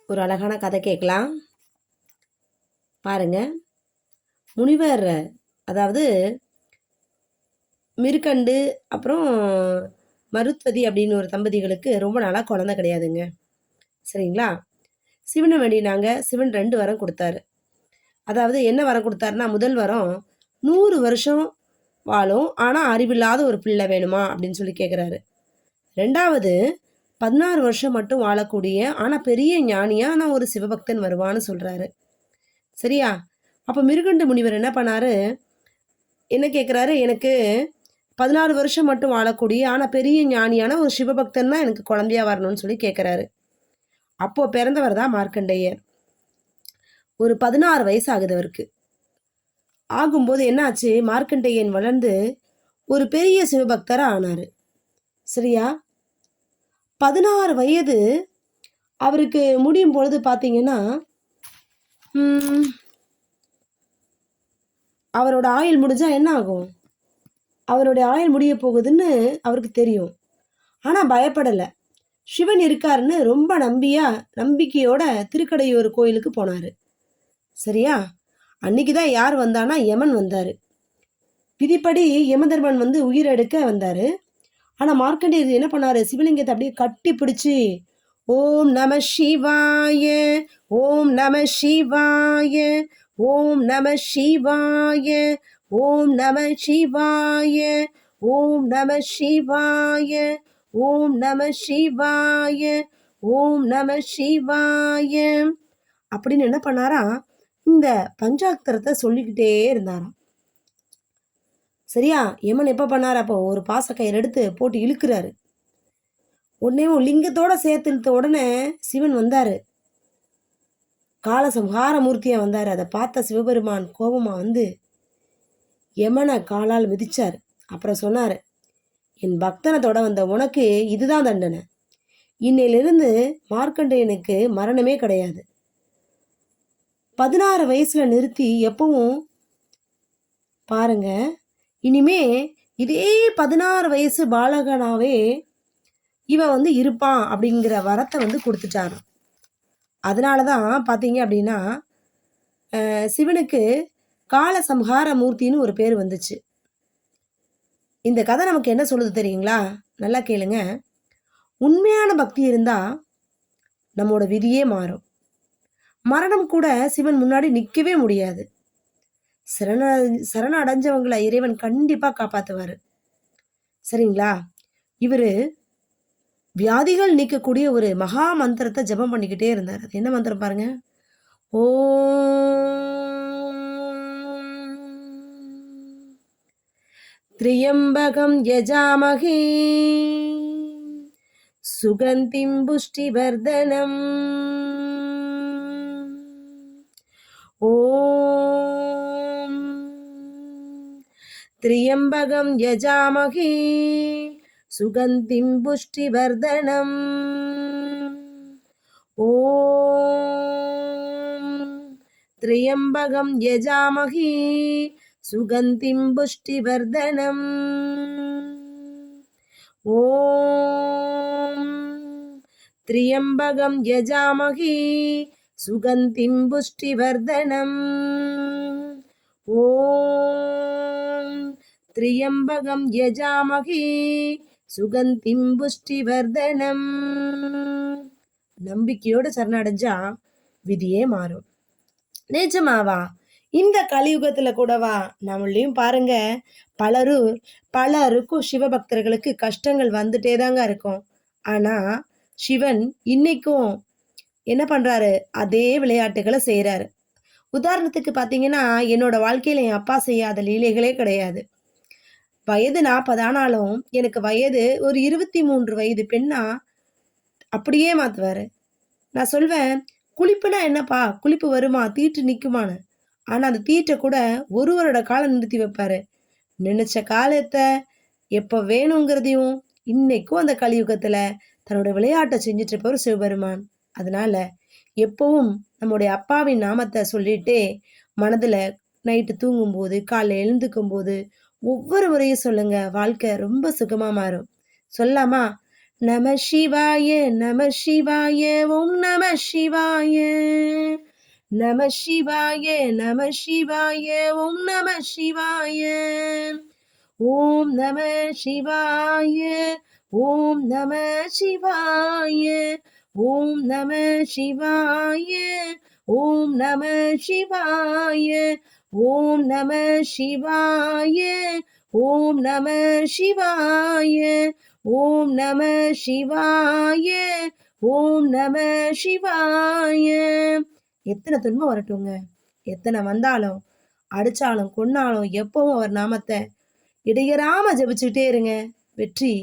ஒரு அழகான கதை கேட்கலாம் பாருங்க. முனிவர், அதாவது மிருகண்டு அப்புறம் மருத்வதி அப்படின்னு ஒரு தம்பதிகளுக்கு ரொம்ப நாளாக குழந்தை கிடையாதுங்க. சரிங்களா? சிவனை வேண்டினாங்க. சிவன் 2 வரம் கொடுத்தாரு. அதாவது என்ன வரம் கொடுத்தாருன்னா, முதல் வரம் 100 வருஷம் வாழும், ஆனால் அறிவில்லாத ஒரு பிள்ளை வேணுமா அப்படின்னு சொல்லி கேட்குறாரு. 2வது 16 வருஷம் மட்டும் வாழக்கூடிய ஆனால் பெரிய ஞானியான ஒரு சிவபக்தன் வருவான்னு சொல்கிறாரு. சரியா? அப்போ மிருகண்டு முனிவர் என்ன பண்ணாரு, என்ன கேட்குறாரு, எனக்கு 16 வருஷம் மட்டும் வாழக்கூடிய ஆனால் பெரிய ஞானியான ஒரு சிவபக்தன் தான் எனக்கு குழந்தையா வரணும்னு சொல்லி கேட்குறாரு. அப்போ பிறந்தவர் தான் மார்க்கண்டேயர். ஒரு 16 வயசு ஆகுது அவருக்கு. ஆகும்போது என்னாச்சு, மார்க்கண்டேயன் வளர்ந்து ஒரு பெரிய சிவபக்தராக ஆனார். சரியா? 16 வயது அவருக்கு முடியும் பொழுது பார்த்தீங்கன்னா, அவரோட ஆயுள் முடிஞ்சால் என்ன ஆகும், அவருடைய ஆயுள் முடிய போகுதுன்னு அவருக்கு தெரியும். ஆனால் பயப்படலை. சிவன் இருக்காருன்னு ரொம்ப நம்பிக்கையோட திருக்கடையூர் கோயிலுக்கு போனார். சரியா? அன்னைக்கு தான் யார் வந்தானா, யமன் வந்தார். விதிப்படி யமதர்மன் வந்து உயிர் எடுக்க வந்தார். ஆனால் மார்க்கண்டேயர் என்ன பண்ணார், சிவலிங்கத்தை அப்படியே கட்டி பிடிச்சி ஓம் நம சிவாய, ஓம் நம சிவாய, ஓம் நம சிவாய, ஓம் நம சிவாய, ஓம் நம சிவாய, ஓம் நம சிவாய, ஓம் நம சிவாய அப்படின்னு என்ன பண்ணாரா, இந்த பஞ்சாக்தரத்தை சொல்லிக்கிட்டே இருந்தாராம். சரியா? யமன் எப்போ பண்ணார், அப்போ ஒரு பாசக்கயிறு எடுத்து போட்டு இழுக்கிறாரு. உடனே லிங்கத்தோட சேர்த்து இழுத்த உடனே சிவன் வந்தார். காலசம்ஹார மூர்த்தியாக வந்தார். அதை பார்த்த சிவபெருமான் கோபமாக வந்து யமனை காலால் மிதிச்சார். அப்புறம் சொன்னார், என் பக்தனை தொட வந்த உனக்கு இதுதான் தண்டனை. இன்னையிலிருந்து மார்க்கண்டேயனுக்கு மரணமே கிடையாது. 16 வயசுல நிறுத்தி எப்பவும் பாருங்க, இனிமே இதே 16 வயசு பாலகனாவே இவன் வந்து இருப்பான் அப்படிங்கிற வரத்தை வந்து கொடுத்துட்டாராம். அதனால தான் பார்த்தீங்க அப்படின்னா சிவனுக்கு காலசம்ஹார மூர்த்தின்னு ஒரு பேர் வந்துச்சு. இந்த கதை நமக்கு என்ன சொல்லுது தெரியுங்களா? நல்லா கேளுங்க. உண்மையான பக்தி இருந்தால் நம்மளோட விதியே மாறும். மரணம் கூட சிவன் முன்னாடி நிற்கவே முடியாது. சரண அடைஞ்சவங்களை இறைவன் கண்டிப்பாக காப்பாற்றுவார். சரிங்களா? இவர் வியாதிகள் நீக்கக்கூடிய ஒரு மகா மந்திரத்தை ஜபம் பண்ணிக்கிட்டே இருந்தார். அது என்ன மந்திரம் பாருங்க. திரியம்பகம் யஜாமஹே சுகந்திம் புஷ்டிவர்தனம், ஓம் திரியம்பகம் யஜாமஹே சுகந்திம் புஷ்டிவர்தனம், ஓம் திரியம்பகம் யஜாமஹே சுகந்திம் புஷ்டிவர்தனம், ஓம் திரியம்பகம் யஜாமஹே சுகந்திம் புஷ்டிவர்தனம், ஓம் திரியம்பகம் யஜாமஹே சுகந்திம் புஷ்டிவர்தனம். நம்பிக்கையோடு சரணடைஞ்சா விதியே மாறும். நிஜமாவா? இந்த கலியுகத்துல கூடவா? நம்மளையும் பாருங்க, பலருக்கும் சிவபக்தர்களுக்கு கஷ்டங்கள் வந்துட்டே தாங்க இருக்கும். ஆனா சிவன் இன்னைக்கும் என்ன பண்றாரு, அதே விளையாட்டுகளை செய்யறாரு. உதாரணத்துக்கு பார்த்தீங்கன்னா, என்னோட வாழ்க்கையில என் அப்பா செய்யாத லீலைகளே கிடையாது. வயது 40 ஆனாலும் எனக்கு வயது ஒரு 23 வயது பெண்ணா அப்படியே மாத்துவாரு. நான் சொல்வேன், குளிப்புனா என்னப்பா, குளிப்பு வருமா, தீட்டு நிற்குமான்னு. ஆனால் அந்த தீட்டை கூட ஒரு வருட காலம் நிறுத்தி வைப்பாரு. நினைச்ச காலத்தை எப்போ வேணுங்கிறதையும் இன்னைக்கும் அந்த கலியுகத்தில் தன்னோட விளையாட்டை செஞ்சுட்டு இருப்பவர் சிவபெருமான். அதனால எப்பவும் நம்முடைய அப்பாவின் நாமத்தை சொல்லிட்டே மனதில் நைட்டு தூங்கும்போது, காலைல எழுந்துக்கும் போது ஒவ்வொரு முறையும் சொல்லுங்க. வாழ்க்கை ரொம்ப சுகமாக மாறும். சொல்லாமா? நம சிவாய நம சிவாய ஓம் நம சிவாய நம சிவாய நம சிவாய ஓம் நம சிவாய ஓம் நம சிவாய ஓம் நம சிவாய ஓம் நம சிவாய ஓம் நம சிவாய ஓம் நம சிவாய ஓம் நம சிவாய ஓம் நம சிவாய ஓம் நம சிவாய. எத்தனை துன்பம் வரட்டுங்க, எத்தனை வந்தாலும் அடிச்சாலும் கொன்னாலும் எப்பவும் அவர் நாமத்தை இடையறாம ஜெபிச்சுக்கிட்டே இருங்க. வெற்றி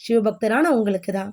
சிவபக்தரான உங்களுக்கு தான்.